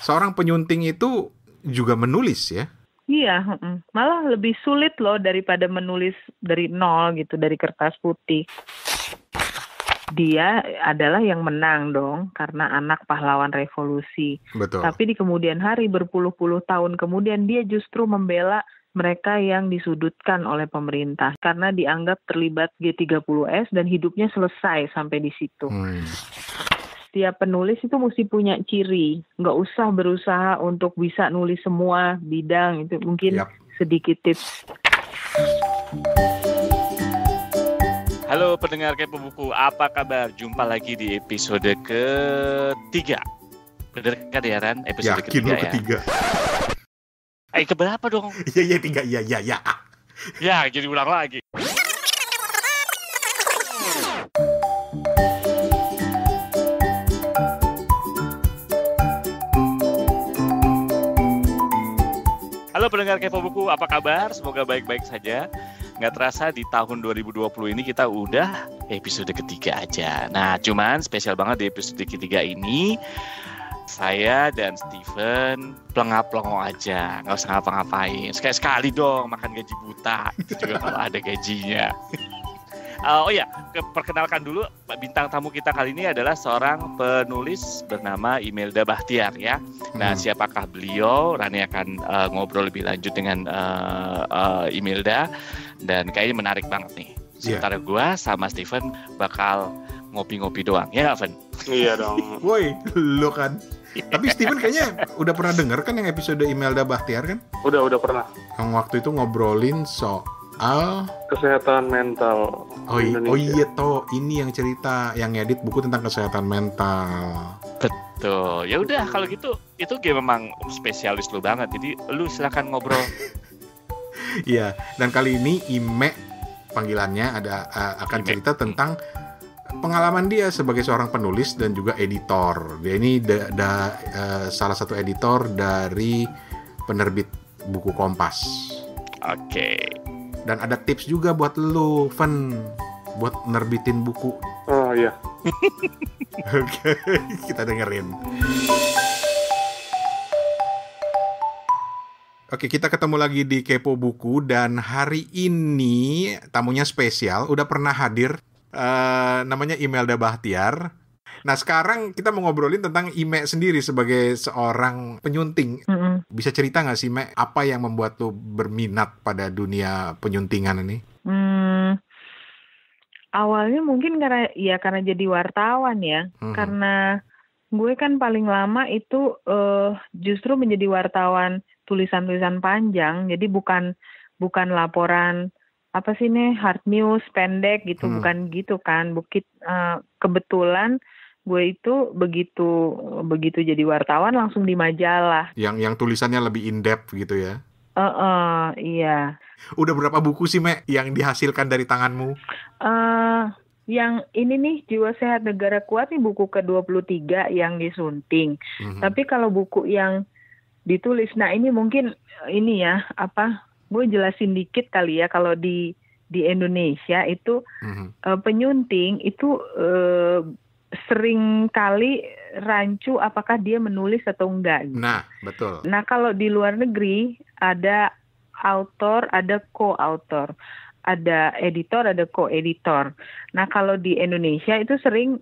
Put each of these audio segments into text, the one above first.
seorang penyunting itu juga menulis ya? Iya, malah lebih sulit loh daripada menulis dari nol gitu, dari kertas putih. Dia adalah yang menang dong, karena anak pahlawan revolusi. Betul. Tapi di kemudian hari, berpuluh-puluh tahun kemudian, dia justru membela mereka yang disudutkan oleh pemerintah. Karena dianggap terlibat G30S dan hidupnya selesai sampai di situ. Setiap penulis itu mesti punya ciri. Nggak usah berusaha untuk bisa nulis semua bidang. Itu mungkin sedikit tips. Halo pendengar Kepo Buku, apa kabar? Jumpa lagi di episode ketiga. Bener kan ya Ran? Episode ketiga ya? Ketiga. Keberapa dong? Iya, tiga, iya. Ya, jadi ulang lagi. Halo pendengar Kepo Buku, apa kabar? Semoga baik-baik saja. Nggak terasa di tahun 2020 ini kita udah episode ketiga aja. Nah, cuman spesial banget di episode ketiga ini, saya dan Steven plengap-plengok aja, nggak usah ngapa-ngapain. Sekali-sekali dong makan gaji buta, itu juga kalau ada gajinya. Perkenalkan dulu bintang tamu kita kali ini adalah seorang penulis bernama Imelda Bahtiar ya. Nah, siapakah beliau? Rani akan ngobrol lebih lanjut dengan Imelda dan kayaknya menarik banget nih. Sementara gua sama Steven bakal ngopi-ngopi doang, ya nggak, Fen? Iya dong. Woi, lo kan. Tapi Steven kayaknya udah pernah denger kan yang episode Imelda Bahtiar kan? Udah pernah. Yang waktu itu ngobrolin soal kesehatan mental. Oh iya toh, ini yang cerita, yang ngedit buku tentang kesehatan mental. Betul. Ya udah kalau gitu, itu game memang spesialis lu banget. Jadi lu silakan ngobrol. Iya, dan kali ini Ime panggilannya akan Ime. cerita tentang pengalaman dia sebagai seorang penulis dan juga editor. Dia ini salah satu editor dari penerbit buku Kompas. Oke. Dan ada tips juga buat lu, Fen, buat nerbitin buku. Oh iya. Oke, kita dengerin. Oke, kita ketemu lagi di Kepo Buku dan hari ini tamunya spesial, udah pernah hadir, namanya Imelda Bahtiar. Nah, sekarang kita mau ngobrolin tentang Ime sendiri sebagai seorang penyunting. Bisa cerita nggak sih, Ime, apa yang membuat lo berminat pada dunia penyuntingan ini? Awalnya mungkin karena jadi wartawan ya. Karena gue kan paling lama itu justru menjadi wartawan tulisan-tulisan panjang. Jadi bukan laporan apa sih nih, hard news pendek gitu, bukan gitu kan. Kebetulan gue itu begitu jadi wartawan langsung di majalah. Yang tulisannya lebih in-depth gitu ya? Iya. Udah berapa buku sih, Me, yang dihasilkan dari tanganmu? Yang ini nih, Jiwa Sehat Negara Kuat nih buku ke-23 yang disunting. Tapi kalau buku yang ditulis, nah ini mungkin ini ya, gue jelasin dikit kali ya, kalau di Indonesia itu penyunting itu sering kali rancu apakah dia menulis atau enggak. Nah, betul. Nah, kalau di luar negeri ada autor, ada co-autor, ada editor, ada co-editor. Nah, kalau di Indonesia itu sering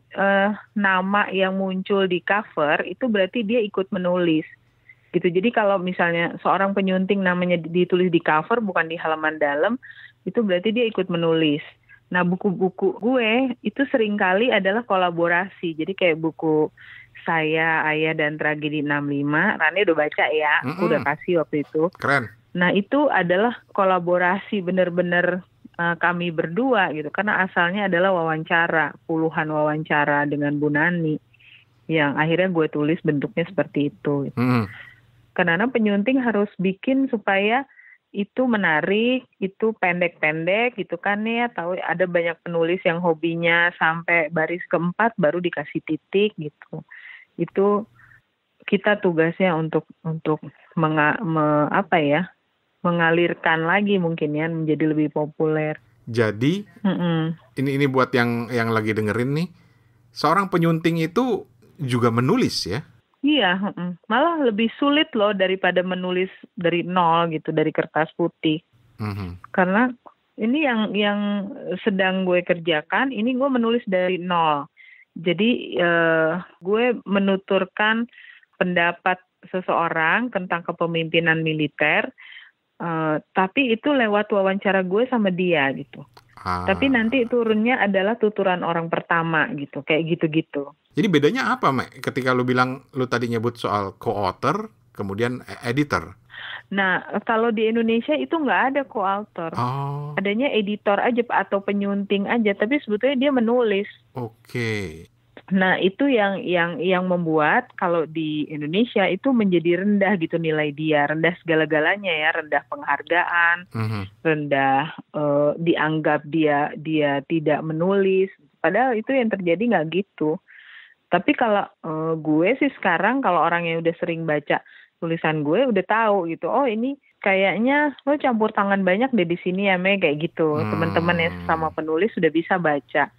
nama yang muncul di cover itu berarti dia ikut menulis. Gitu. Jadi kalau misalnya seorang penyunting namanya ditulis di cover bukan di halaman dalam, itu berarti dia ikut menulis. Nah, buku-buku gue itu seringkali adalah kolaborasi. Jadi kayak buku saya, Ayah dan Tragedi 65, Rani udah baca ya, aku udah kasih waktu itu. Keren. Nah, itu adalah kolaborasi benar-benar kami berdua gitu. Karena asalnya adalah wawancara, puluhan wawancara dengan Bu Nani. Yang akhirnya gue tulis bentuknya seperti itu. Gitu. Karena penyunting harus bikin supaya itu menarik, itu pendek-pendek gitu kan ya. Tahu ada banyak penulis yang hobinya sampai baris keempat baru dikasih titik gitu. Itu kita tugasnya untuk mengalirkan lagi mungkin ya, menjadi lebih populer. Jadi ini buat yang lagi dengerin nih, seorang penyunting itu juga menulis ya? Iya, malah lebih sulit loh daripada menulis dari nol gitu, dari kertas putih. Karena ini yang sedang gue kerjakan, ini gue menulis dari nol. Jadi gue menuturkan pendapat seseorang tentang kepemimpinan militer, tapi itu lewat wawancara gue sama dia gitu. Tapi nanti turunnya adalah tuturan orang pertama gitu, kayak gitu-gitu. Jadi bedanya apa, Mek? Ketika lu bilang, lu tadi nyebut soal co-author, kemudian editor. Nah, kalau di Indonesia itu nggak ada co-author. Adanya editor aja atau penyunting aja, tapi sebetulnya dia menulis. Oke. Nah, itu yang membuat kalau di Indonesia itu menjadi rendah gitu nilai dia, rendah segala-galanya ya, rendah penghargaan, rendah dianggap dia tidak menulis. Padahal itu yang terjadi nggak gitu. Tapi kalau gue sih sekarang kalau orang yang udah sering baca tulisan gue udah tahu gitu. Oh, ini kayaknya lo campur tangan banyak deh di sini ya, Mei, kayak gitu. Teman-teman yang sesama penulis sudah bisa baca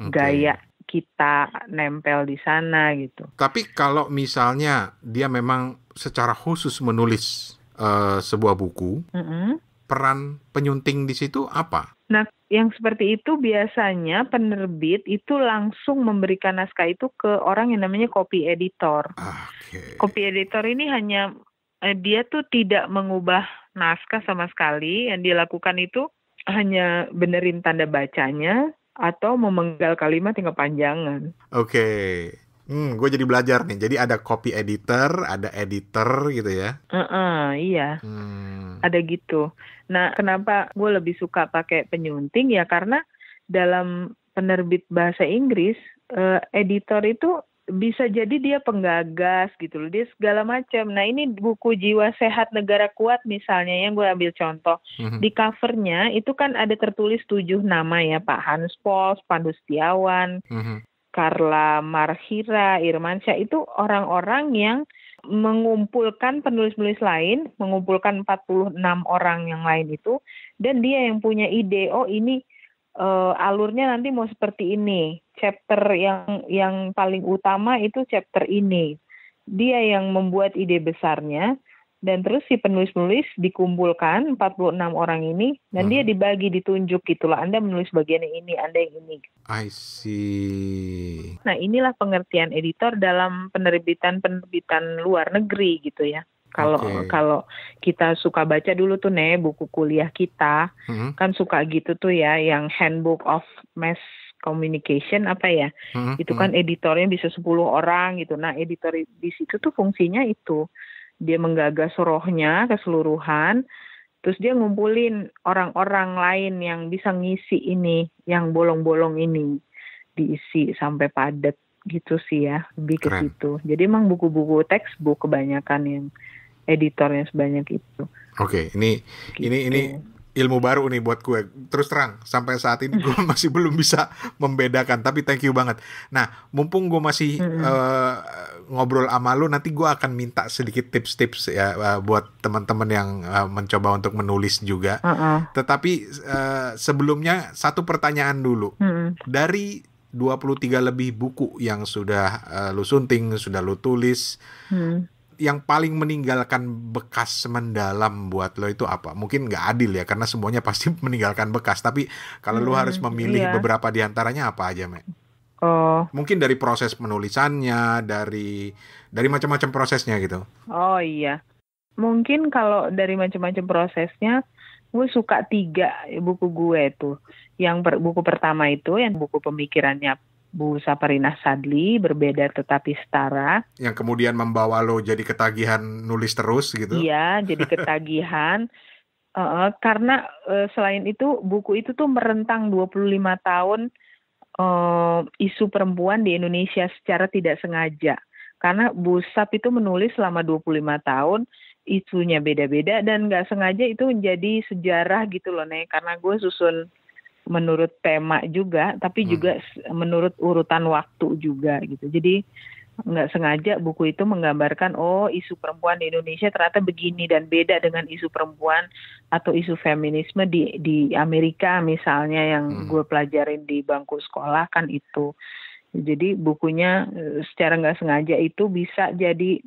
gaya kita nempel di sana gitu. Tapi kalau misalnya dia memang secara khusus menulis sebuah buku, peran penyunting di situ apa? Nah, yang seperti itu biasanya penerbit itu langsung memberikan naskah itu ke orang yang namanya copy editor. Copy editor ini hanya dia tuh tidak mengubah naskah sama sekali. Yang dia lakukan itu hanya benerin tanda bacanya atau memenggal kalimat yang kepanjangan. Oke. Gue jadi belajar nih. Jadi ada copy editor, ada editor gitu ya? Iya. Ada gitu. Nah, kenapa gue lebih suka pakai penyunting ya karena dalam penerbit bahasa Inggris, editor itu bisa jadi dia penggagas gitu loh, dia segala macam. Nah, ini buku Jiwa Sehat Negara Kuat misalnya yang gue ambil contoh. Di covernya itu kan ada tertulis 7 nama ya, Pak Hans Pols, Pandu Setiawan, Carla Marhira, Irmansyah, itu orang-orang yang mengumpulkan penulis-penulis lain, mengumpulkan 46 orang yang lain itu, dan dia yang punya ide, oh ini alurnya nanti mau seperti ini, chapter yang paling utama itu chapter ini. Dia yang membuat ide besarnya, dan terus si penulis-penulis dikumpulkan 46 orang ini, dan dia dibagi, ditunjuk gitulah, Anda menulis bagian yang ini, Anda yang ini. I see. Nah, inilah pengertian editor dalam penerbitan luar negeri gitu ya. Kalau kita suka baca dulu tuh buku kuliah kita, kan suka gitu tuh ya, yang Handbook of Mass Communication apa ya, itu kan editornya bisa 10 orang gitu. Nah, editor di situ tuh fungsinya itu, dia menggagas rohnya keseluruhan, terus dia ngumpulin orang-orang lain yang bisa ngisi ini, yang bolong-bolong ini diisi sampai padat gitu sih ya, lebih ke situ. Jadi emang buku-buku textbook kebanyakan yang editornya sebanyak itu. Oke, ini ilmu baru nih buat gue. Terus terang, sampai saat ini gue masih belum bisa membedakan. Tapi thank you banget. Nah, mumpung gue masih ngobrol sama lu, nanti gue akan minta sedikit tips-tips ya buat teman-teman yang mencoba untuk menulis juga. Tetapi sebelumnya satu pertanyaan dulu. Dari 23 lebih buku yang sudah lu sunting, sudah lu tulis, yang paling meninggalkan bekas mendalam buat lo itu apa? Mungkin nggak adil ya, karena semuanya pasti meninggalkan bekas. Tapi kalau lo harus memilih beberapa diantaranya, apa aja, Mek? Mungkin dari proses penulisannya, dari macam-macam prosesnya gitu. Oh iya. Mungkin kalau dari macam-macam prosesnya, gue suka 3 buku gue tuh. Yang buku pertama itu, yang buku pemikirannya Bu Saparinah Sadli, Berbeda Tetapi Setara. Yang kemudian membawa lo jadi ketagihan nulis terus gitu? Iya, jadi ketagihan. Karena selain itu, buku itu tuh merentang 25 tahun isu perempuan di Indonesia secara tidak sengaja. Karena Bu Sap itu menulis selama 25 tahun, isunya beda-beda, dan nggak sengaja itu menjadi sejarah gitu loh, karena gue susun menurut tema juga, tapi juga menurut urutan waktu juga gitu. Jadi nggak sengaja buku itu menggambarkan, oh isu perempuan di Indonesia ternyata begini dan beda dengan isu perempuan atau isu feminisme di Amerika misalnya yang gue pelajarin di bangku sekolah kan itu. Jadi bukunya secara nggak sengaja itu bisa jadi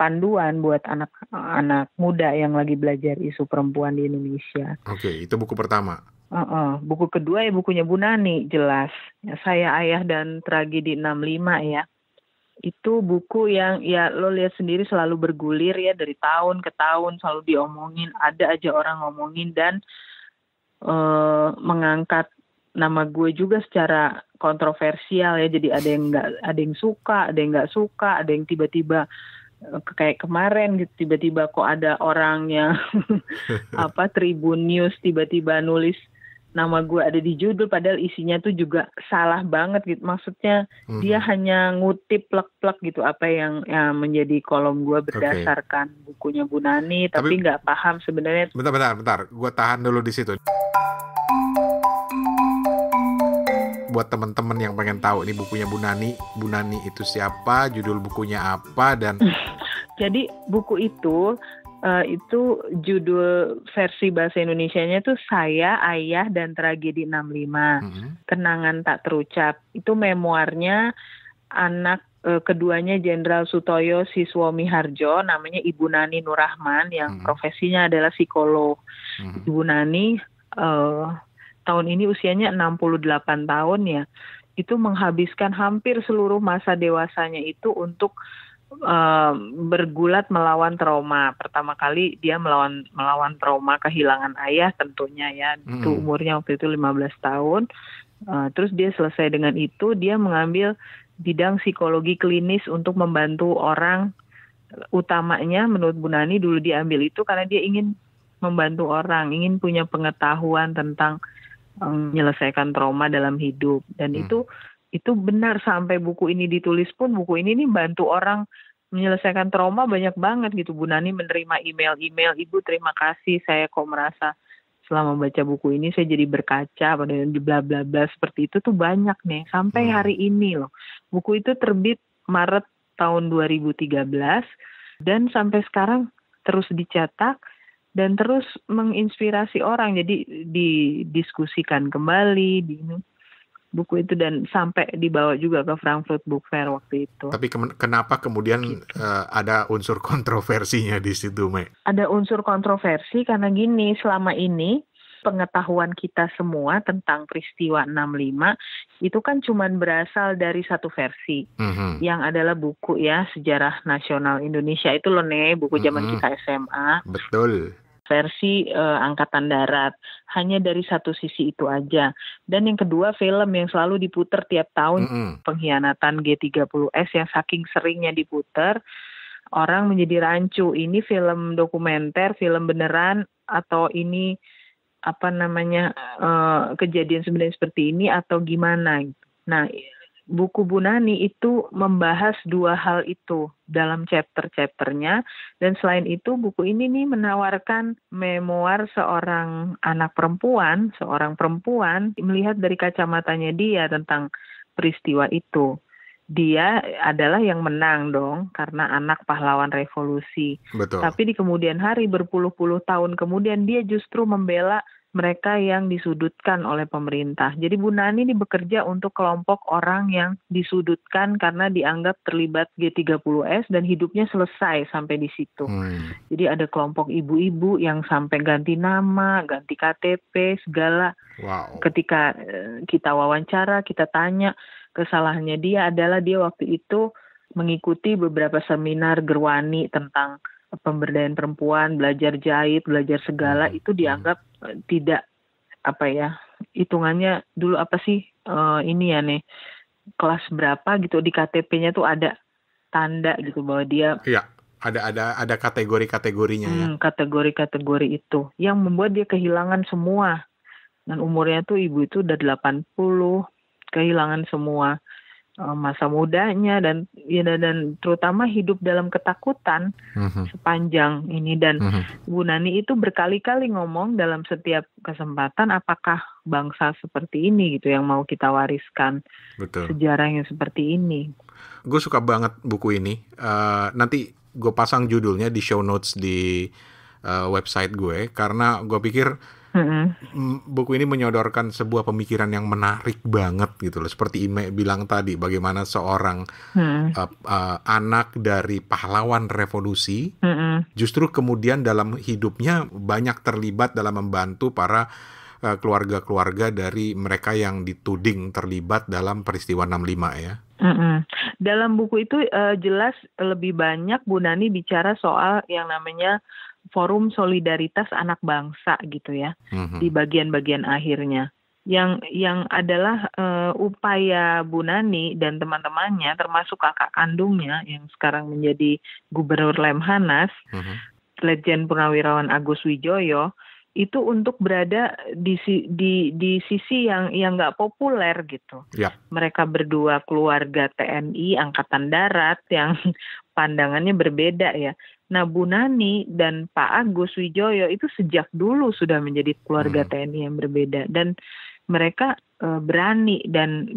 panduan buat anak-anak muda yang lagi belajar isu perempuan di Indonesia. Oke, itu buku pertama. Buku kedua ya bukunya Bu Nani, jelas. Ya, Saya, Ayah, dan Tragedi 65 ya. Itu buku yang ya lo lihat sendiri selalu bergulir ya, dari tahun ke tahun selalu diomongin. Ada aja orang ngomongin dan mengangkat nama gue juga secara kontroversial ya. Jadi ada yang suka, ada yang nggak suka, ada yang tiba-tiba kayak kemarin gitu, tiba-tiba kok ada orang yang Tribun News tiba-tiba nulis nama gue ada di judul, padahal isinya tuh juga salah banget gitu. Maksudnya dia hanya ngutip plek-plek gitu apa yang menjadi kolom gue berdasarkan bukunya Bu Nani, tapi nggak paham sebenarnya. Bentar, gue tahan dulu di situ. Buat teman-teman yang pengen tahu ini bukunya Bu Nani itu siapa, judul bukunya apa, dan jadi buku itu judul versi bahasa Indonesianya tuh Saya, Ayah, dan Tragedi 65. Kenangan tak terucap. Itu memoarnya anak keduanya Jenderal Sutoyo Siswo Miharjo, namanya Ibu Nani Nurrahman yang profesinya adalah psikolog. Ibu Nani tahun ini usianya 68 tahun ya. Itu menghabiskan hampir seluruh masa dewasanya itu untuk bergulat melawan trauma. Pertama kali dia melawan trauma kehilangan ayah tentunya ya. Itu umurnya waktu itu 15 tahun. Terus dia selesai dengan itu, dia mengambil bidang psikologi klinis untuk membantu orang. Utamanya menurut Bu Nani dulu diambil itu karena dia ingin membantu orang, ingin punya pengetahuan tentang menyelesaikan trauma dalam hidup. Dan itu benar, sampai buku ini ditulis pun buku ini nih bantu orang menyelesaikan trauma banyak banget gitu. Bu Nani menerima email, Ibu terima kasih, saya kok merasa selama baca buku ini saya jadi berkaca pada bla bla bla seperti itu tuh banyak nih sampai hari ini loh. Buku itu terbit Maret tahun 2013 dan sampai sekarang terus dicetak dan terus menginspirasi orang, jadi didiskusikan kembali di buku itu dan sampai dibawa juga ke Frankfurt Book Fair waktu itu. Tapi kenapa kemudian ada unsur kontroversinya di situ, Me? Ada unsur kontroversi karena gini, selama ini pengetahuan kita semua tentang peristiwa 65 itu kan cuma berasal dari satu versi, yang adalah buku ya Sejarah Nasional Indonesia itu loh, buku zaman kita SMA. Betul. Versi Angkatan Darat, hanya dari satu sisi itu aja. Dan yang kedua, film yang selalu diputer tiap tahun, Pengkhianatan G30S yang saking seringnya diputer, orang menjadi rancu, ini film dokumenter, film beneran, atau ini kejadian sebenarnya seperti ini atau gimana. Nah, buku Bu Nani itu membahas dua hal itu dalam chapter-chapternya, dan selain itu buku ini nih menawarkan memoir seorang perempuan melihat dari kacamatanya dia tentang peristiwa itu. Dia adalah yang menang dong karena anak pahlawan revolusi. Betul. Tapi di kemudian hari berpuluh-puluh tahun kemudian dia justru membela mereka yang disudutkan oleh pemerintah. Jadi Bu Nani ini bekerja untuk kelompok orang yang disudutkan karena dianggap terlibat G30S dan hidupnya selesai sampai di situ. Jadi ada kelompok ibu-ibu yang sampai ganti nama, ganti KTP, segala. Wow. Ketika kita wawancara, kita tanya, kesalahannya dia adalah dia waktu itu mengikuti beberapa seminar Gerwani tentang pemberdayaan perempuan, belajar jahit, belajar segala, itu dianggap tidak hitungannya dulu kelas berapa gitu, di KTP-nya tuh ada tanda gitu bahwa dia ada kategori-kategorinya ya. Kategori-kategori itu yang membuat dia kehilangan semua. Dan umurnya tuh ibu itu udah 80, kehilangan semua masa mudanya dan terutama hidup dalam ketakutan sepanjang ini. Dan Bu Nani itu berkali-kali ngomong dalam setiap kesempatan, apakah bangsa seperti ini gitu yang mau kita wariskan. Betul. Sejarahnya seperti ini. Gue suka banget buku ini. Nanti gue pasang judulnya di show notes di website gue, karena gue pikir Buku ini menyodorkan sebuah pemikiran yang menarik banget gitu loh. Seperti Ime bilang tadi, bagaimana seorang anak dari pahlawan revolusi justru kemudian dalam hidupnya banyak terlibat dalam membantu para keluarga-keluarga dari mereka yang dituding terlibat dalam peristiwa 65 ya. Dalam buku itu jelas lebih banyak Bu Nani bicara soal yang namanya Forum Solidaritas Anak Bangsa gitu ya, di bagian-bagian akhirnya. Yang adalah upaya Bu Nani dan teman-temannya, termasuk kakak kandungnya yang sekarang menjadi Gubernur Lemhanas, Letjen Purnawirawan Agus Wijoyo, itu untuk berada di sisi yang nggak populer gitu. Yep. Mereka berdua keluarga TNI Angkatan Darat yang pandangannya berbeda ya. Nah, Bu Nani dan Pak Agus Wijoyo itu sejak dulu sudah menjadi keluarga TNI yang berbeda, dan mereka berani dan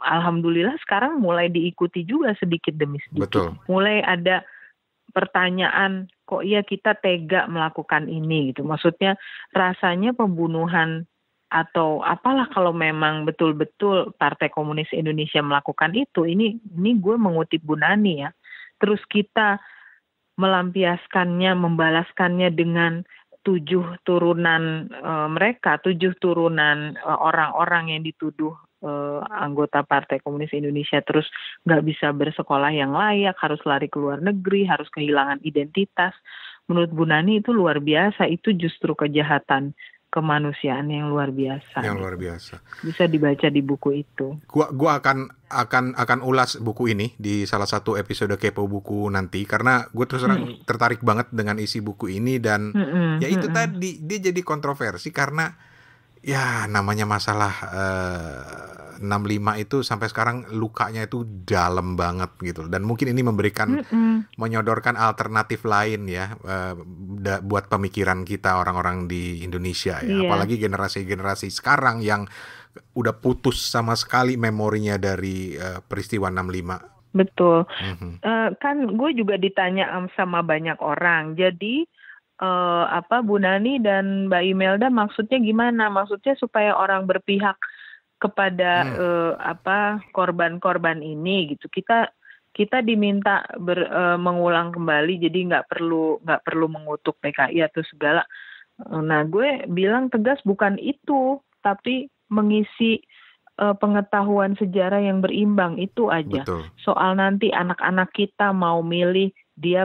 alhamdulillah sekarang mulai diikuti juga sedikit demi sedikit. Betul. Mulai ada pertanyaan, kok ya kita tega melakukan ini gitu. Maksudnya rasanya pembunuhan atau apalah kalau memang betul-betul Partai Komunis Indonesia melakukan itu, ini gue mengutip Bu Nani ya. Terus kita melampiaskannya, membalaskannya dengan 7 turunan mereka, 7 turunan orang-orang yang dituduh anggota Partai Komunis Indonesia, terus nggak bisa bersekolah yang layak, harus lari ke luar negeri, harus kehilangan identitas. Menurut Bu Nani itu luar biasa, itu justru kejahatan kemanusiaan yang luar biasa. Yang luar biasa. Bisa dibaca di buku itu. Gua akan ulas buku ini di salah satu episode Kepo Buku nanti, karena gue terus terang tertarik banget dengan isi buku ini, dan ya itu tadi dia jadi kontroversi karena ya namanya masalah 65 itu sampai sekarang lukanya itu dalam banget gitu, dan mungkin ini memberikan menyodorkan alternatif lain ya buat pemikiran kita orang-orang di Indonesia ya. Apalagi generasi-generasi sekarang yang udah putus sama sekali memorinya dari peristiwa 65. Betul. Kan gue juga ditanya sama banyak orang. Jadi Bu Nani dan Mbak Imelda maksudnya gimana? Maksudnya supaya orang berpihak kepada korban-korban ini gitu. Kita diminta mengulang kembali, jadi nggak perlu mengutuk PKI atau segala. Nah, gue bilang tegas bukan itu, tapi mengisi pengetahuan sejarah yang berimbang itu aja. Betul. Soal nanti anak-anak kita mau milih dia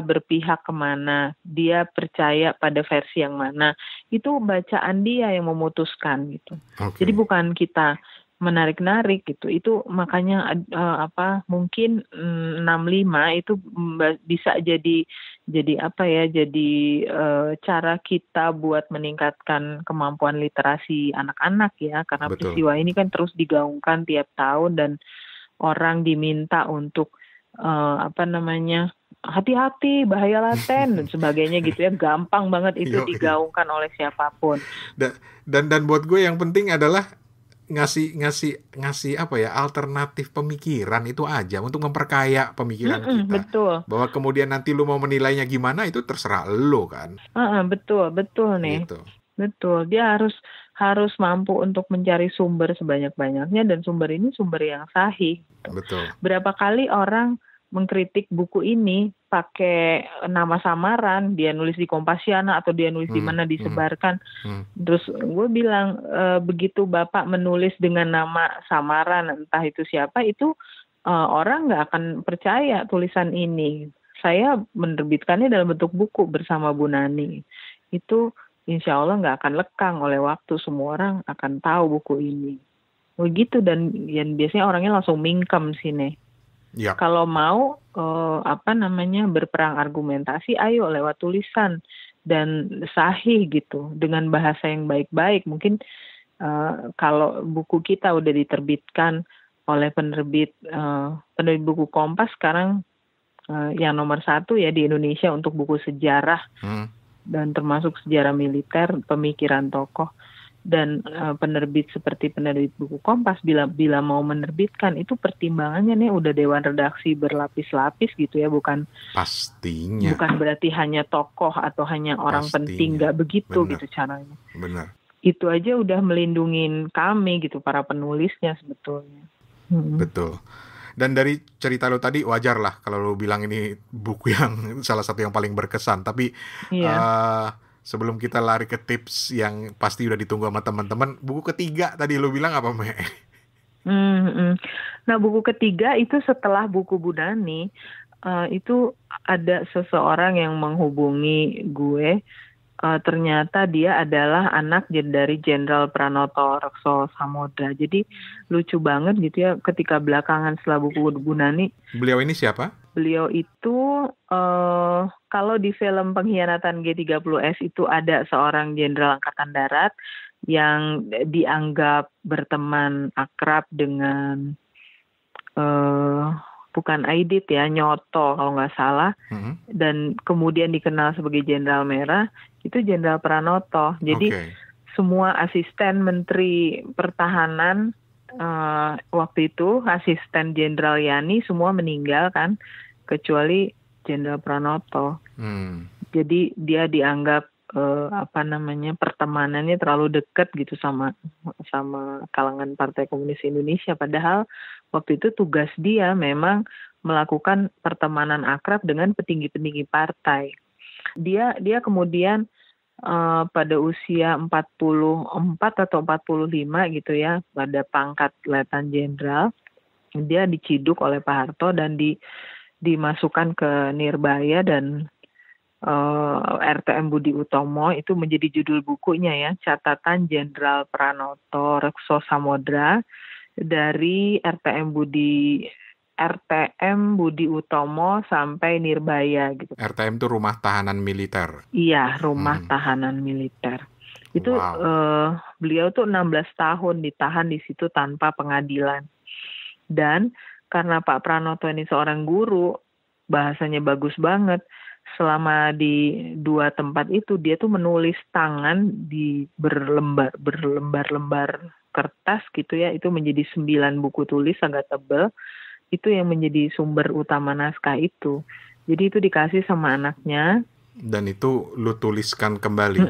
berpihak kemana, dia percaya pada versi yang mana, itu bacaan dia yang memutuskan gitu. Okay. Jadi bukan kita menarik-narik gitu. Itu makanya mungkin 65 itu bisa jadi cara kita buat meningkatkan kemampuan literasi anak-anak ya, karena Betul. peristiwa ini kan terus digaungkan tiap tahun dan orang diminta untuk hati-hati, bahaya laten dan sebagainya gitu ya. Gampang banget itu digaungkan oleh siapapun. Dan buat gue yang penting adalah ngasih alternatif pemikiran itu aja untuk memperkaya pemikiran kita. Betul. Bahwa kemudian nanti lu mau menilainya gimana itu terserah lu kan. Betul nih. Gitu. Betul. Dia harus mampu untuk mencari sumber sebanyak-banyaknya, dan sumber ini sumber yang sahih. Betul. Berapa kali orang mengkritik buku ini pakai nama samaran, dia nulis di Kompasiana atau dia nulis di mana disebarkan. Terus gue bilang begitu Bapak menulis dengan nama samaran, entah itu siapa, itu orang nggak akan percaya tulisan ini. Saya menerbitkannya dalam bentuk buku bersama Bu Nani. Itu insya Allah nggak akan lekang oleh waktu, semua orang akan tahu buku ini. Begitu, dan biasanya orangnya langsung mingkem sini. Ya. Kalau mau berperang argumentasi, ayo lewat tulisan dan sahih gitu, dengan bahasa yang baik-baik. Mungkin kalau buku kita udah diterbitkan oleh penerbit buku Kompas sekarang yang nomor 1 ya di Indonesia untuk buku sejarah dan termasuk sejarah militer, pemikiran tokoh. Dan penerbit seperti penerbit buku Kompas bila mau menerbitkan itu pertimbangannya nih udah dewan redaksi berlapis-lapis gitu ya, bukan Pastinya. bukan berarti hanya tokoh atau hanya orang Pastinya. penting, nggak begitu Bener. gitu caranya. Benar. Itu aja udah melindungin kami gitu, para penulisnya sebetulnya. Betul. Dan dari cerita lo tadi wajar lah kalau lo bilang ini buku yang salah satu yang paling berkesan. Tapi sebelum kita lari ke tips yang pasti udah ditunggu sama teman-teman, buku ketiga tadi lo bilang apa, Me? Nah, buku ketiga itu setelah buku Bu Nani, itu ada seseorang yang menghubungi gue. Ternyata dia adalah anak dari Jenderal Pranoto Rekso Samodra. Jadi lucu banget gitu ya, ketika belakangan setelah buku Bu Nani. Beliau ini siapa? Beliau itu kalau di film Pengkhianatan G30S itu ada seorang jenderal angkatan darat yang dianggap berteman akrab dengan bukan Aidit ya, Nyoto kalau nggak salah, dan kemudian dikenal sebagai Jenderal Merah, itu Jenderal Pranoto. Jadi semua asisten Menteri Pertahanan waktu itu, asisten Jenderal Yani semua meninggal kan, kecuali Jenderal Pranoto. Jadi dia dianggap pertemanannya terlalu dekat gitu sama kalangan Partai Komunis Indonesia. Padahal waktu itu tugas dia memang melakukan pertemanan akrab dengan petinggi-petinggi partai. Dia kemudian pada usia 44 atau 45 gitu ya, pada pangkat Letnan Jenderal, dia diciduk oleh Pak Harto dan dimasukkan ke Nirbaya, dan RTM Budi Utomo itu menjadi judul bukunya ya, Catatan Jenderal Pranoto Rekso Samodra dari RTM Budi Utomo sampai Nirbaya gitu. RTM itu Rumah Tahanan Militer. Iya, Rumah Tahanan Militer. Itu beliau tuh 16 tahun ditahan di situ tanpa pengadilan. Dan karena Pak Pranoto ini seorang guru, bahasanya bagus banget. Selama di 2 tempat itu dia tuh menulis tangan di berlembar-lembar kertas gitu ya, itu menjadi 9 buku tulis agak tebal. Itu yang menjadi sumber utama naskah itu. Jadi itu dikasih sama anaknya. Dan itu lu tuliskan kembali?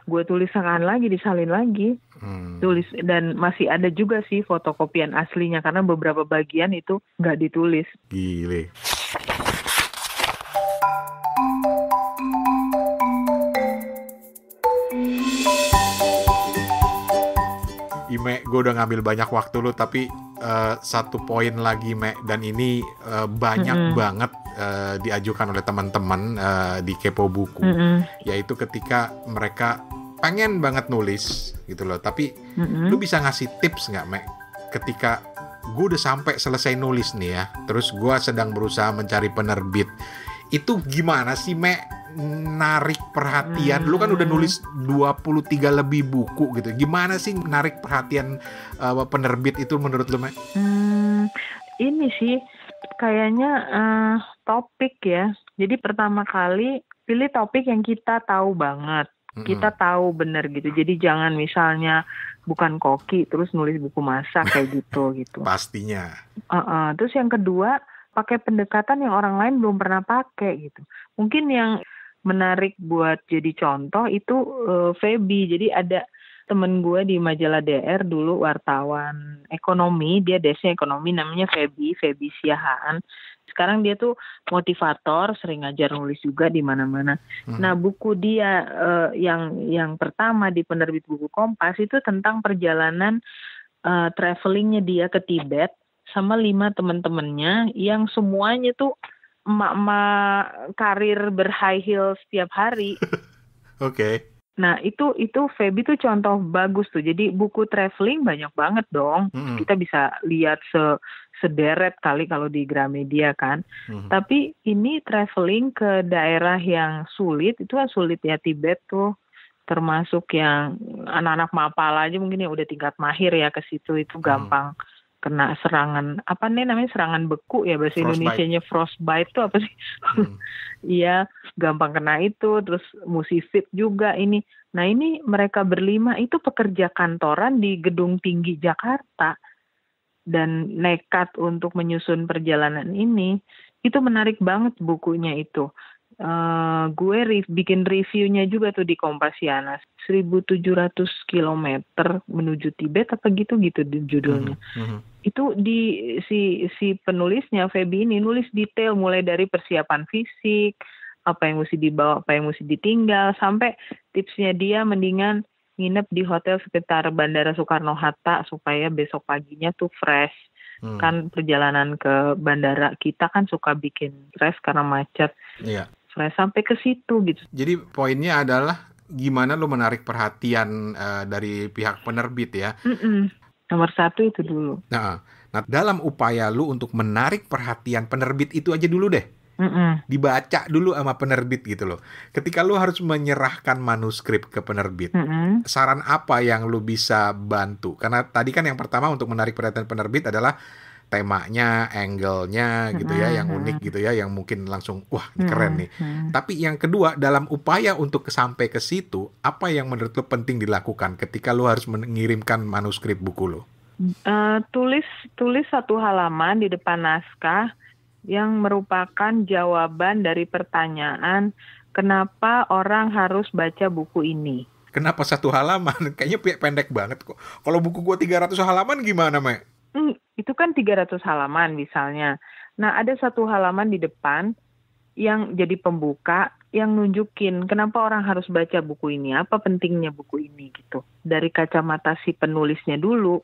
Gue tuliskan lagi, disalin lagi. Tulis, dan masih ada juga sih fotokopian aslinya, karena beberapa bagian itu nggak ditulis. Gile. Me, gue udah ngambil banyak waktu lu, tapi satu poin lagi, Me, dan ini banyak banget diajukan oleh teman-teman di Kepo Buku, yaitu ketika mereka pengen banget nulis gitu loh, tapi lu bisa ngasih tips nggak, Me, ketika gue udah sampai selesai nulis nih ya, terus gue sedang berusaha mencari penerbit, itu gimana sih, Me, narik perhatian? Lu kan udah nulis 23 lebih buku gitu. Gimana sih narik perhatian penerbit itu menurut lu, Me? Ini sih kayaknya topik ya. Jadi pertama kali pilih topik yang kita tahu banget. Kita tahu bener gitu. Jadi jangan misalnya bukan koki terus nulis buku masak kayak gitu. Pastinya. Terus yang kedua, pakai pendekatan yang orang lain belum pernah pakai gitu. Mungkin yang menarik buat jadi contoh itu Feby. Jadi ada temen gue di majalah DR dulu, wartawan ekonomi, dia desnya ekonomi, namanya Feby Siahaan. Sekarang dia tuh motivator, sering ngajar nulis juga di mana-mana. Nah, buku dia yang pertama di penerbit buku Kompas itu tentang perjalanan travelingnya dia ke Tibet sama 5 teman-temannya yang semuanya tuh emak-emak karir berhigh heel setiap hari. Oke. Nah, itu Feby tuh contoh bagus tuh. Jadi buku traveling banyak banget dong. Kita bisa lihat sederet kali kalau di Gramedia kan. Tapi ini traveling ke daerah yang sulit, itu kan sulit ya, Tibet tuh. Termasuk yang anak-anak mapala aja mungkin yang udah tingkat mahir ya ke situ, itu gampang kena serangan apa nih namanya serangan beku ya bahasa Frostbite. Indonesianya frostbite tuh apa sih? Iya, gampang kena itu, terus mesti fit juga ini. Nah ini mereka berlima itu pekerja kantoran di gedung tinggi Jakarta dan nekat untuk menyusun perjalanan ini. Itu menarik banget bukunya itu. Gue bikin reviewnya juga tuh di Kompasiana. 1.700 kilometer menuju Tibet apa gitu judulnya. Itu si penulisnya Feby ini nulis detail mulai dari persiapan fisik, apa yang mesti dibawa, apa yang mesti ditinggal, sampai tipsnya dia mendingan nginep di hotel sekitar Bandara Soekarno-Hatta supaya besok paginya tuh fresh. Kan perjalanan ke bandara kita kan suka bikin fresh karena macet. Iya. Fresh sampai ke situ gitu. Jadi poinnya adalah gimana lu menarik perhatian dari pihak penerbit ya. Nomor satu itu dulu. Nah, dalam upaya lu untuk menarik perhatian penerbit itu aja dulu deh. Dibaca dulu sama penerbit gitu loh. Ketika lu harus menyerahkan manuskrip ke penerbit, saran apa yang lu bisa bantu? Karena tadi kan yang pertama untuk menarik perhatian penerbit adalah temanya, angle-nya gitu ya, yang unik gitu ya, yang mungkin langsung wah ini keren nih. Tapi yang kedua, dalam upaya untuk sampai ke situ, apa yang menurut lu penting dilakukan ketika lu harus mengirimkan manuskrip buku lu? Tulis 1 halaman di depan naskah yang merupakan jawaban dari pertanyaan kenapa orang harus baca buku ini. Kenapa 1 halaman? Kayaknya pendek banget kok. Kalau buku gua 300 halaman gimana, Mek? Itu kan 300 halaman misalnya. Nah, ada 1 halaman di depan yang jadi pembuka, yang nunjukin kenapa orang harus baca buku ini, apa pentingnya buku ini gitu. Dari kacamata si penulisnya dulu.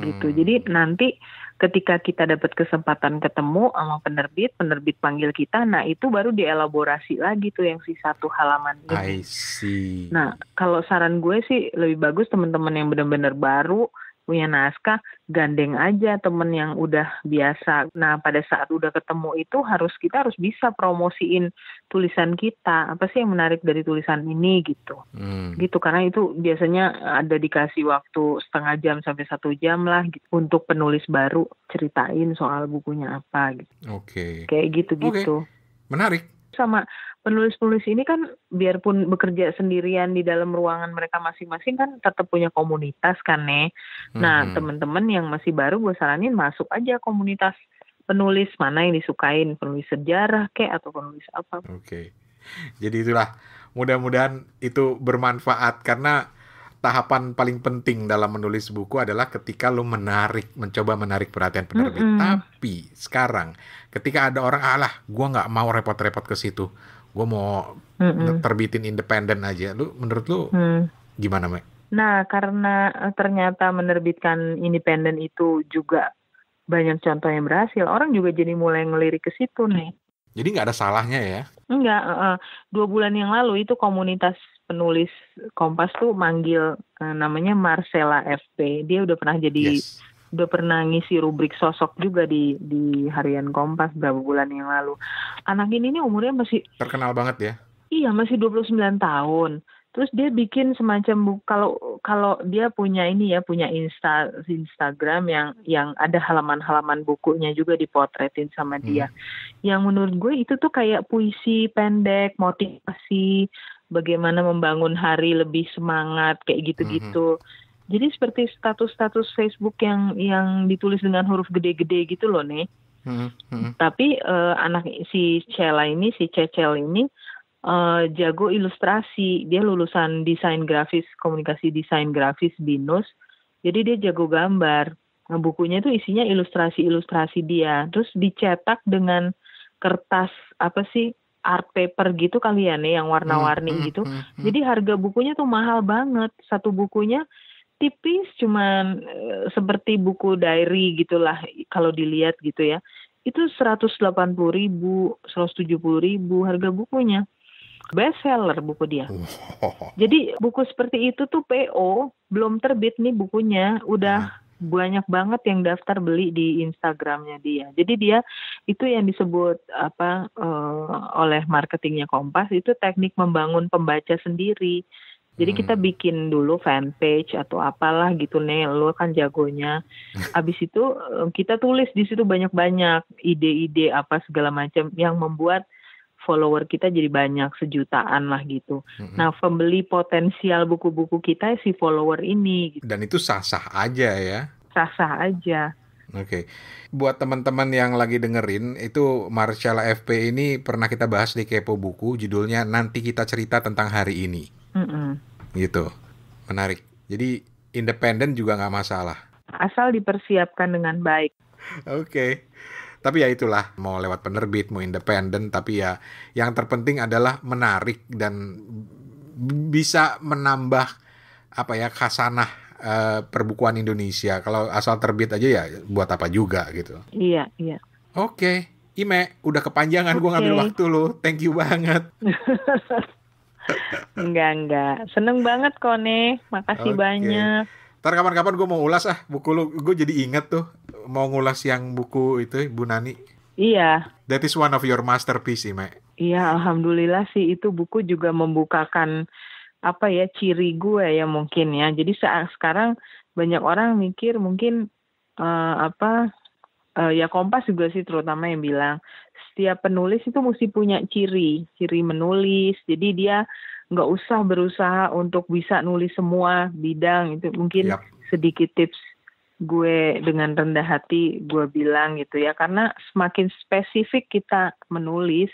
Gitu. Jadi nanti ketika kita dapat kesempatan ketemu sama penerbit panggil kita, nah itu baru dielaborasi lagi tuh yang si 1 halaman I ini. see. Nah, kalau saran gue sih lebih bagus teman-teman yang benar-benar baru punya naskah, gandeng aja temen yang udah biasa. Nah, pada saat udah ketemu itu kita harus bisa promosiin tulisan kita. Apa sih yang menarik dari tulisan ini gitu. Gitu, karena itu biasanya ada dikasih waktu setengah jam sampai 1 jam lah gitu, untuk penulis baru ceritain soal bukunya apa gitu. Oke. Kayak gitu-gitu. Menarik. Sama penulis-penulis ini kan biarpun bekerja sendirian di dalam ruangan mereka masing-masing kan tetap punya komunitas kan nih. Nah teman-teman yang masih baru gue saranin masuk aja komunitas penulis mana yang disukain, penulis sejarah kek atau penulis apa. Oke. Jadi itulah, mudah-mudahan itu bermanfaat karena tahapan paling penting dalam menulis buku adalah ketika lo mencoba menarik perhatian penerbit. Tapi sekarang ketika ada orang, gue nggak mau repot-repot ke situ, gue mau terbitin independen aja. Menurut lu gimana, Mek? Nah, karena ternyata menerbitkan independen itu juga banyak contoh yang berhasil, orang juga jadi mulai ngelirik ke situ nih. Jadi nggak ada salahnya ya? Enggak, 2 bulan yang lalu itu komunitas penulis Kompas tuh manggil namanya Marcella FP. Dia udah pernah udah pernah ngisi rubrik sosok juga di harian Kompas beberapa bulan yang lalu. Anak ini nih umurnya masih terkenal banget ya? Iya, masih 29 tahun. Terus dia bikin semacam kalau dia punya punya Instagram yang ada halaman-halaman bukunya juga dipotretin sama dia. Yang menurut gue itu tuh kayak puisi pendek, motivasi, bagaimana membangun hari lebih semangat kayak gitu-gitu. Jadi seperti status-status Facebook yang ditulis dengan huruf gede-gede gitu loh nih. Tapi anak si Cecel ini jago ilustrasi. Dia lulusan komunikasi desain grafis BINUS. Jadi dia jago gambar. Nah, bukunya itu isinya ilustrasi-ilustrasi dia. Terus dicetak dengan kertas art paper gitu kali ya nih, yang warna-warni gitu. Jadi harga bukunya tuh mahal banget. 1 bukunya tipis, cuman seperti buku diary gitulah kalau dilihat gitu ya. Itu 180.000, 170.000 harga bukunya. Best seller buku dia. Jadi buku seperti itu tuh PO belum terbit nih bukunya, udah banyak banget yang daftar beli di Instagramnya dia. Jadi dia itu yang disebut oleh marketingnya Kompas itu teknik membangun pembaca sendiri. Jadi kita bikin dulu fanpage atau apalah gitu nih, lu kan jagonya. Abis itu kita tulis di situ banyak-banyak ide-ide apa segala macam yang membuat follower kita jadi banyak, sejutaan lah gitu. Nah, pembeli potensial buku-buku kita si follower ini. Gitu. Dan itu sah-sah aja ya? Sah-sah aja. Oke. Buat teman-teman yang lagi dengerin, itu Marcella FP ini pernah kita bahas di Kepo Buku, judulnya Nanti Kita Cerita Tentang Hari Ini. Gitu. Menarik. Jadi independen juga nggak masalah. Asal dipersiapkan dengan baik. Oke. Tapi ya itulah, mau lewat penerbit, mau independen, tapi ya yang terpenting adalah menarik dan bisa menambah apa ya khasanah perbukuan Indonesia. Kalau asal terbit aja ya buat apa juga gitu. Iya. Oke. Ime, udah kepanjangan gue ngambil waktu lo. Thank you banget. Enggak. Seneng banget kok nih. Makasih banyak. Ntar kapan-kapan gue mau ulas buku lu. Gue jadi inget tuh mau ngulas yang buku itu Bu Nani. Iya. That is one of your masterpiece, Ime. Iya, alhamdulillah sih itu buku juga membukakan apa ya ciri gue ya mungkin ya. Jadi sekarang banyak orang mikir mungkin ya Kompas juga sih terutama yang bilang setiap penulis itu mesti punya ciri menulis. Jadi dia nggak usah berusaha untuk bisa nulis semua bidang itu. Mungkin sedikit tips gue dengan rendah hati gue bilang gitu ya, karena semakin spesifik kita menulis,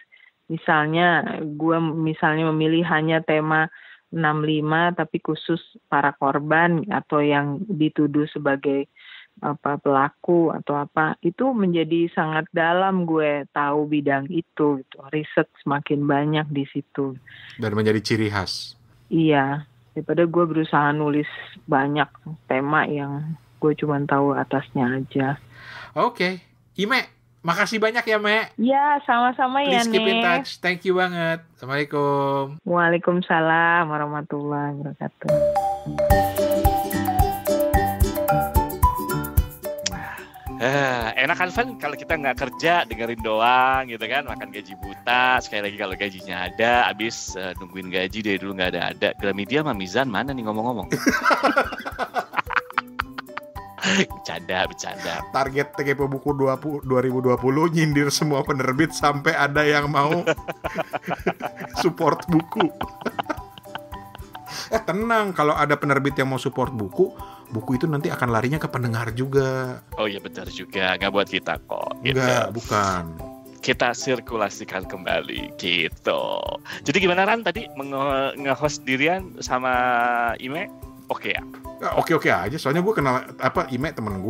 misalnya gue memilih hanya tema 65 tapi khusus para korban atau yang dituduh sebagai pelaku atau apa, itu menjadi sangat dalam gue tahu bidang itu gitu. Riset semakin banyak di situ dan menjadi ciri khas. Iya, daripada gue berusaha nulis banyak tema yang gue cuma tahu atasnya aja. Oke. Ime, makasih banyak ya, Me. Ya, sama-sama ya, Please keep in touch. Thank you banget. Assalamualaikum. Waalaikumsalam warahmatullahi wabarakatuh. Enak kan, Van, kalau kita nggak kerja, dengerin doang gitu kan, makan gaji buta. Sekali lagi kalau gajinya ada, abis nungguin gaji dari dulu nggak ada. Gramedia sama Mizan mana nih ngomong-ngomong? Bercanda. Target Kepo Buku 2020 nyindir semua penerbit sampai ada yang mau support buku. Tenang, kalau ada penerbit yang mau support buku itu nanti akan larinya ke pendengar juga. Oh iya benar juga, nggak buat kita kok. Gitu. Enggak, bukan. Kita sirkulasikan kembali gitu. Jadi gimana Ran tadi nge-host dirian sama Ime? Oke ya? Oke aja, soalnya gue kenal Ime temen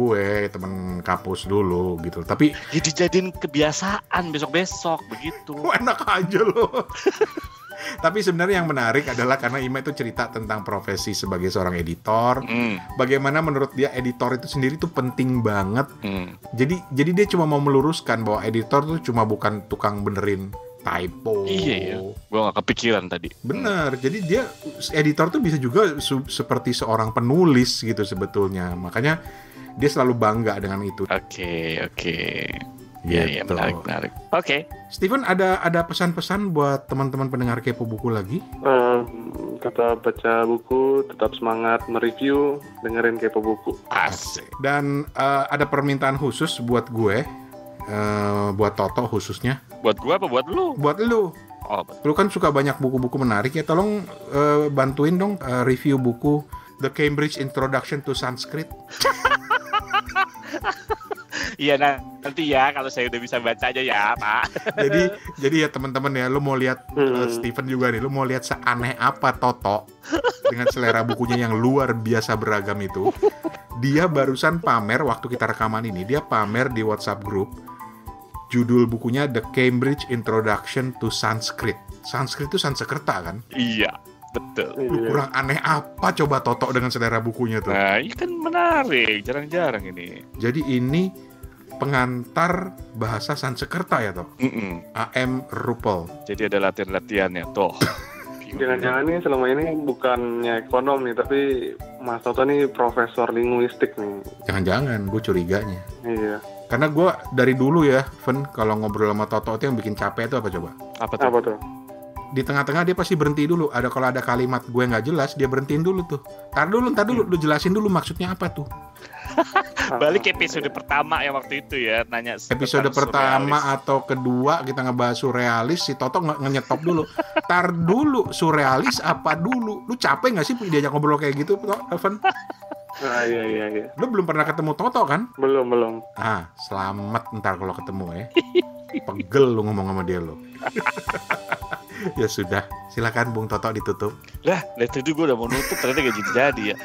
kampus dulu gitu. Tapi ya dijadiin kebiasaan besok-besok begitu. Enak aja loh. Tapi sebenarnya yang menarik adalah karena Ime itu cerita tentang profesi sebagai seorang editor. Bagaimana menurut dia editor itu sendiri tuh penting banget. Jadi dia cuma mau meluruskan bahwa editor tuh cuma bukan tukang benerin typo. Iya, gue gak kepikiran tadi. Bener, jadi dia editor tuh bisa juga seperti seorang penulis gitu sebetulnya. Makanya dia selalu bangga dengan itu. Oke. Iya, menarik. Oke. Steven, ada pesan-pesan buat teman-teman pendengar Kepo Buku lagi? Tetap baca buku, tetap semangat mereview, dengerin Kepo Buku. Asik. Dan ada permintaan khusus buat gue, buat Toto khususnya. Buat gue apa buat lu? Buat lu. Oh, betul. Lu kan suka banyak buku-buku menarik ya, tolong bantuin dong review buku The Cambridge Introduction to Sanskrit. Iya nanti ya kalau saya udah bisa baca aja ya Pak. Jadi ya teman-teman ya, lu mau lihat Steven juga nih, lu mau lihat seaneh apa Toto dengan selera bukunya yang luar biasa beragam itu. Dia barusan pamer waktu kita rekaman ini, dia pamer di WhatsApp group. Judul bukunya The Cambridge Introduction to Sanskrit. Sanskrit itu Sanskerta kan? Iya. Betul. Kurang aneh apa coba Toto dengan selera bukunya tuh? Nah, ini kan menarik, jarang-jarang ini. Jadi ini pengantar bahasa Sanskerta ya toh? A.M. Rupel. Jadi ada latihan-latihannya toh. Jangan-jangan nih selama ini bukannya ekonom nih, tapi Mas Toto nih profesor linguistik nih. Jangan-jangan, gue curiganya. Iya. Karena gue dari dulu ya, Ven, kalau ngobrol sama Toto itu yang bikin capek itu apa coba? Apa tuh? di tengah-tengah dia pasti berhenti dulu. Kalau ada kalimat gue nggak jelas, dia berhentiin dulu tuh. Tar dulu, lu jelasin dulu maksudnya apa tuh. Balik episode pertama ya waktu itu ya, nanya episode pertama surrealis. atau kedua kita ngebahas surrealis, si Toto nge-nyetop dulu. Tar dulu, surrealis apa dulu? Lu capek nggak sih diajak ngobrol kayak gitu, Evan? Iya. Lu belum pernah ketemu Toto kan? Belum. Ah, selamat ntar kalau ketemu ya. Pegel lu ngomong sama dia lu. Ya sudah, silakan Bung Toto ditutup. Lah, dari tadi gue udah mau nutup ternyata gak jadi ya.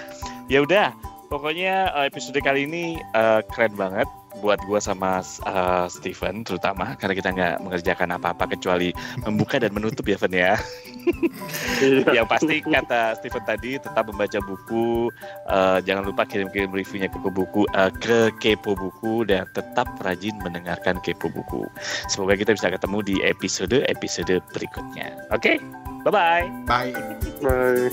Ya udah, pokoknya episode kali ini keren banget buat gue sama Steven terutama karena kita nggak mengerjakan apa-apa kecuali membuka dan menutup ya, Fen ya. Yang pasti kata Steven tadi tetap membaca buku, jangan lupa kirim-kirim reviewnya ke Kepo Buku dan tetap rajin mendengarkan Kepo Buku. Semoga kita bisa ketemu di episode berikutnya. Oke, bye-bye. Bye. Bye.